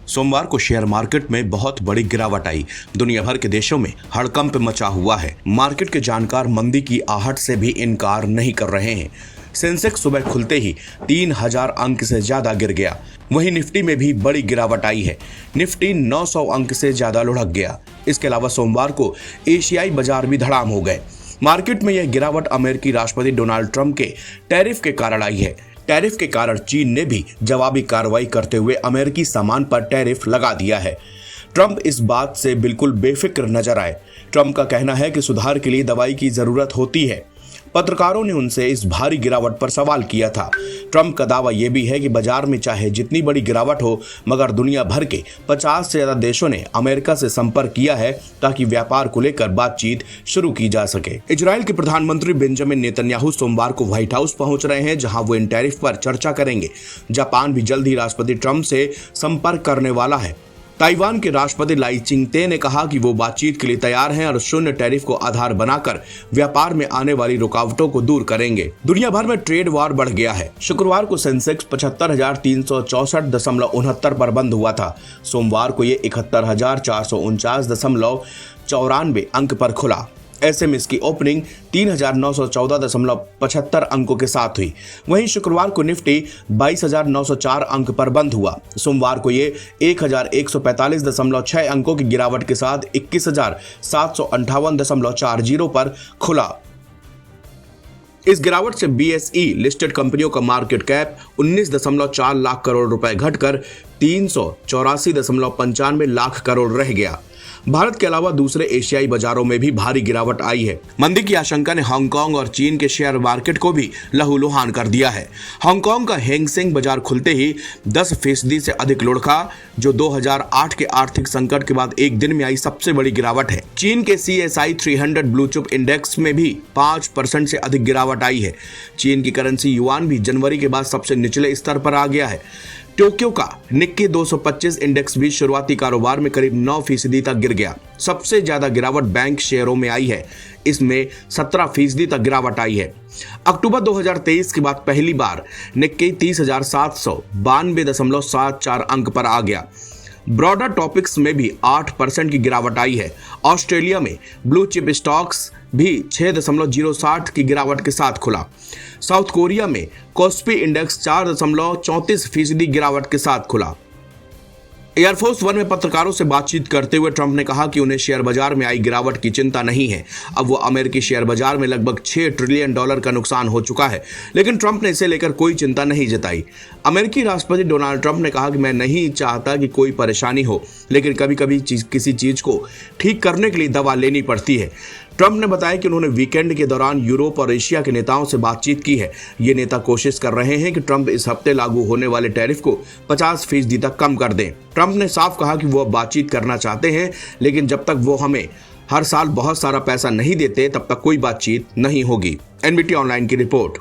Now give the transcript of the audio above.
सोमवार को share market में बहुत बड़ी गिरावट आई। दुनिया भर के देशों में हड़कंप मचा हुआ है। मार्केट के जानकार मंदी की आहट से भी इनकार नहीं कर रहे हैं। सेंसेक्स सुबह खुलते ही 3000 अंक से ज्यादा गिर गया। वहीं निफ्टी में भी बड़ी गिरावट आई है। निफ्टी 900 अंक से ज्यादा लुढ़क गया। इसके अलावा सोमवार को एशियाई बाजार भी धड़ाम हो गए। मार्केट में यह गिरावट अमेरिकी राष्ट्रपति डोनाल्ड ट्रंप के टैरिफ के कारण आई है। टैरिफ के कारण चीन ने भी जवाबी कार्रवाई करते हुए अमेरिकी सामान पर टैरिफ लगा दिया है। ट्रंप इस बात से बिल्कुल बेफिक्र नजर आए। ट्रंप का कहना है कि सुधार के लिए दवाई की जरूरत होती है। पत्रकारों ने उनसे इस भारी गिरावट पर सवाल किया था। ट्रंप का दावा यह भी है कि बाजार में चाहे जितनी बड़ी गिरावट हो, मगर दुनिया भर के 50 से ज्यादा देशों ने अमेरिका से संपर्क किया है ताकि व्यापार को लेकर बातचीत शुरू की जा सके। इजराइल के प्रधानमंत्री बेंजामिन नेतन्याहू सोमवार को व्हाइट हाउस पहुंच रहे हैं, जहां वो इन टैरिफ पर चर्चा करेंगे। जापान भी जल्द ही राष्ट्रपति ट्रंप से संपर्क करने वाला है। ताइवान के राष्ट्रपति लाई चिंगते ने कहा कि वो बातचीत के लिए तैयार हैं और शून्य टैरिफ को आधार बनाकर व्यापार में आने वाली रुकावटों को दूर करेंगे। दुनिया भर में ट्रेड वॉर बढ़ गया है। शुक्रवार को सेंसेक्स 75,364.69 पर बंद हुआ था। सोमवार को ये 71,449.94 अंक पर खुला। ऐसे में इसकी ओपनिंग 3,914.75 अंकों के साथ हुई। वहीं शुक्रवार को निफ्टी 22,904 अंक पर बंद हुआ। सोमवार को ये 1,145.6 अंकों की गिरावट के साथ 21,758.40 पर खुला। इस गिरावट से बीएसई लिस्टेड कंपनियों का मार्केट कैप 19.4 लाख करोड़ रुपए घटकर 384.95 लाख करोड़ रह गया। भारत के अलावा दूसरे एशियाई बाजारों में भी भारी गिरावट आई है। मंदी की आशंका ने हांगकांग और चीन के शेयर मार्केट को भी लहूलुहान कर दिया है। हांगकांग का हैंग सेंग बाजार खुलते ही 10% से अधिक लुढ़का, जो 2008 के आर्थिक संकट के बाद एक दिन में आई सबसे बड़ी गिरावट है। चीन के CSI 300 ब्लू चिप इंडेक्स में भी 5% से अधिक गिरावट आई है। चीन की करेंसी युआन भी जनवरी के बाद सबसे निचले स्तर पर आ गया है। टोक्यो का निक्की 225 इंडेक्स भी शुरुआती कारोबार में करीब 9% तक गिर गया। सबसे ज्यादा गिरावट बैंक शेयरों में आई है। इसमें 17% तक गिरावट आई है। अक्टूबर 2023 के बाद पहली बार निक्की 30,792.74 अंक पर आ गया। ब्रॉडर टॉपिक्स में भी 8% की गिरावट आई है। ऑस्ट्रेलिया में ब्लू चिप स्टॉक्स भी 6.060 की गिरावट के साथ खुला। साउथ कोरिया में कोस्पी इंडेक्स 4.34% गिरावट के साथ खुला। एयरफोर्स वन में पत्रकारों से बातचीत करते हुए ट्रंप ने कहा कि उन्हें शेयर बाजार में आई गिरावट की चिंता नहीं है। अब वो अमेरिकी शेयर बाजार में लगभग $6 ट्रिलियन का नुकसान हो चुका है, लेकिन ट्रंप ने इसे लेकर कोई चिंता नहीं जताई। अमेरिकी राष्ट्रपति डोनाल्ड ट्रंप ने कहा कि मैं नहीं चाहता कि कोई परेशानी हो, लेकिन कभी कभी किसी चीज को ठीक करने के लिए दवा लेनी पड़ती है। ट्रंप ने बताया कि उन्होंने वीकेंड के दौरान यूरोप और एशिया के नेताओं से बातचीत की है। ये नेता कोशिश कर रहे हैं कि ट्रंप इस हफ्ते लागू होने वाले टैरिफ को 50% तक कम कर दें। ट्रंप ने साफ कहा कि वो बातचीत करना चाहते हैं, लेकिन जब तक वो हमें हर साल बहुत सारा पैसा नहीं देते, तब तक कोई बातचीत नहीं होगी। NBT ऑनलाइन की रिपोर्ट।